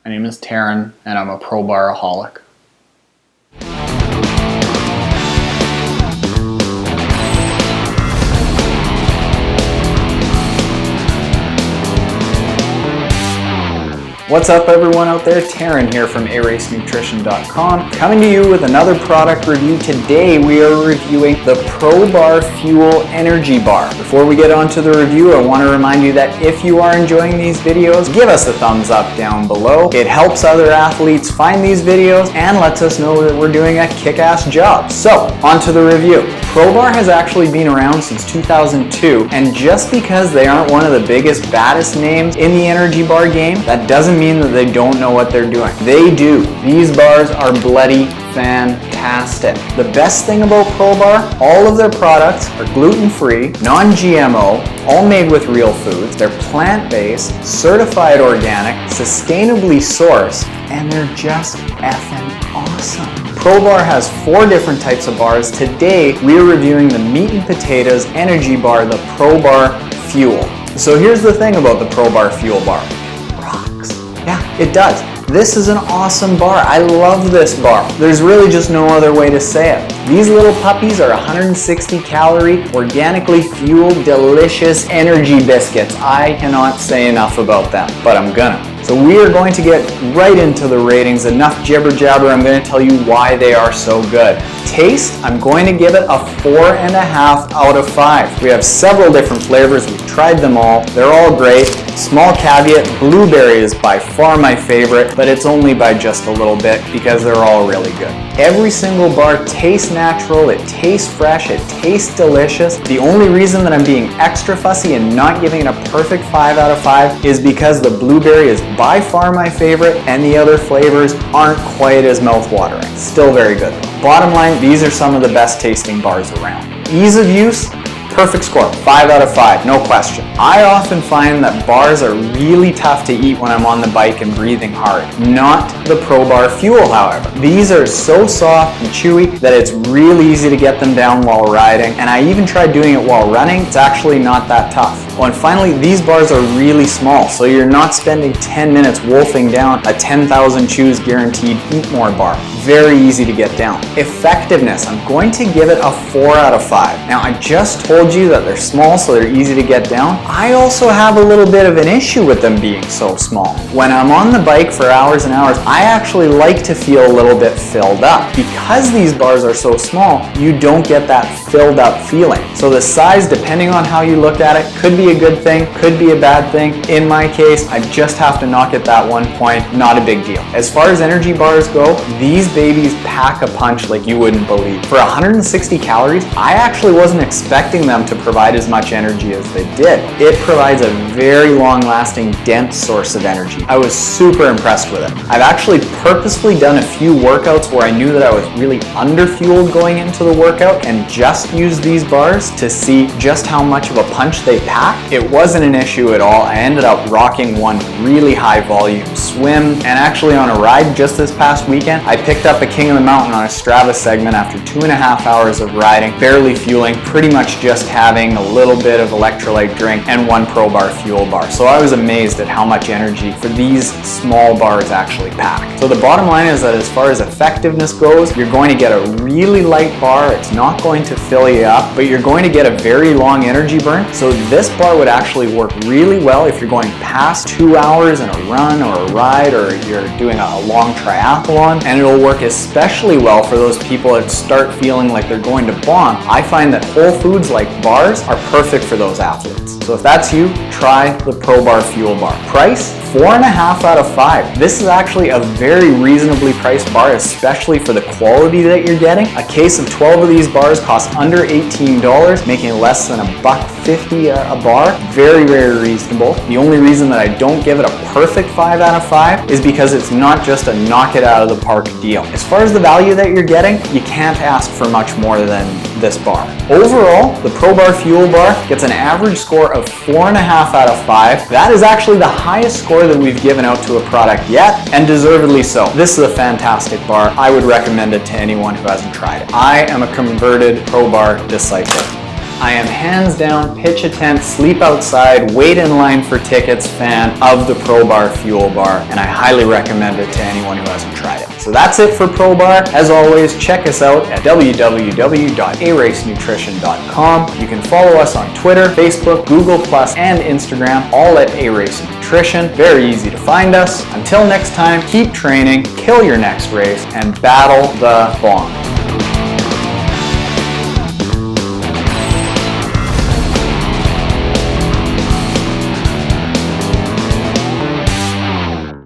My name is Taren, and I'm a Probar-aholic. What's up everyone out there? Taren here from aracenutrition.com, coming to you with another product review. Today we are reviewing the Probar Fuel Energy Bar. Before we get on to the review, I want to remind you that if you are enjoying these videos, give us a thumbs up down below. It helps other athletes find these videos and lets us know that we're doing a kick-ass job. So, on to the review. Probar has actually been around since 2002, and just because they aren't one of the biggest, baddest names in the energy bar game, that doesn't mean that they don't know what they're doing. They do. These bars are bloody fantastic. The best thing about Probar, all of their products are gluten-free, non-GMO, all made with real foods. They're plant-based, certified organic, sustainably sourced, and they're just effing awesome. Probar has 4 different types of bars. Today, we are reviewing the meat and potatoes energy bar, the Probar Fuel. So here's the thing about the Probar Fuel Bar. Yeah, it does. This is an awesome bar. I love this bar. There's really just no other way to say it. These little puppies are 160 calorie, organically fueled, delicious energy biscuits. I cannot say enough about them, but I'm gonna. So we are going to get right into the ratings. Enough jibber jabber, I'm going to tell you why they are so good. Taste, I'm going to give it a 4.5 out of 5. We have several different flavors. We've tried them all. They're all great. Small caveat, blueberry is by far my favorite, but it's only by just a little bit because they're all really good. Every single bar tastes natural, it tastes fresh, it tastes delicious. The only reason that I'm being extra fussy and not giving it a perfect 5 out of 5 is because the blueberry is by far my favorite and the other flavors aren't quite as mouth-watering. Still very good. Bottom line, these are some of the best tasting bars around. Ease of use, perfect score, 5 out of 5, no question. I often find that bars are really tough to eat when I'm on the bike and breathing hard. Not the Probar Fuel, however. These are so soft and chewy that it's really easy to get them down while riding, and I even tried doing it while running. It's actually not that tough. Oh, and finally, these bars are really small, so you're not spending 10 minutes wolfing down a 10,000 chews guaranteed eat more bar. Very easy to get down. Effectiveness, I'm going to give it a 4 out of 5. Now, I just told you that they're small, so they're easy to get down. I also have a little bit of an issue with them being so small. When I'm on the bike for hours and hours, I actually like to feel a little bit filled up. Because these bars are so small, you don't get that filled up feeling. So the size, depending on how you look at it, could be a good thing, could be a bad thing. In my case, I just have to knock it that 1 point, not a big deal. As far as energy bars go, these babies pack a punch like you wouldn't believe. For 160 calories, I actually wasn't expecting them to provide as much energy as they did. It provides a very long-lasting, dense source of energy. I was super impressed with it. I've actually purposefully done a few workouts where I knew that I was really under-fueled going into the workout and just used these bars to see just how much of a punch they pack. It wasn't an issue at all. I ended up rocking one really high volume swim, and actually on a ride just this past weekend, I picked up a King of the Mountain on a Strava segment after 2.5 hours of riding, barely fueling, pretty much just having a little bit of electrolyte drink and 1 Probar Fuel bar. So I was amazed at how much energy for these small bars actually pack. So the bottom line is that as far as effectiveness goes, you're going to get a really light bar. It's not going to fill you up, but you're going to get a very long energy burn. So this bar would actually work really well if you're going past 2 hours in a run or a ride, or you're doing a long triathlon, and it'll work especially well for those people that start feeling like they're going to bomb. I find that whole foods like bars are perfect for those athletes. So if that's you, try the Probar Fuel Bar. Price, 4.5 out of 5. This is actually a very reasonably priced bar, especially for the quality that you're getting. A case of 12 of these bars costs under $18, making less than $1.50 a bar. Very, very reasonable. The only reason that I don't give it a perfect 5 out of 5 is because it's not just a knock it out of the park deal. As far as the value that you're getting, you can't ask for much more than this bar. Overall, the Probar Fuel Bar gets an average score of 4.5 out of 5. That is actually the highest score that we've given out to a product yet, and deservedly so. This is a fantastic bar. I would recommend it to anyone who hasn't tried it. I am a converted Probar disciple. I am hands down pitch a tent, sleep outside, wait in line for tickets fan of the Probar Fuel Bar, and I highly recommend it to anyone who hasn't tried it. So that's it for Probar. As always, check us out at www.aracenutrition.com. You can follow us on Twitter, Facebook, Google+, and Instagram, all at A-Race Nutrition. Very easy to find us. Until next time, keep training, kill your next race, and battle the bomb.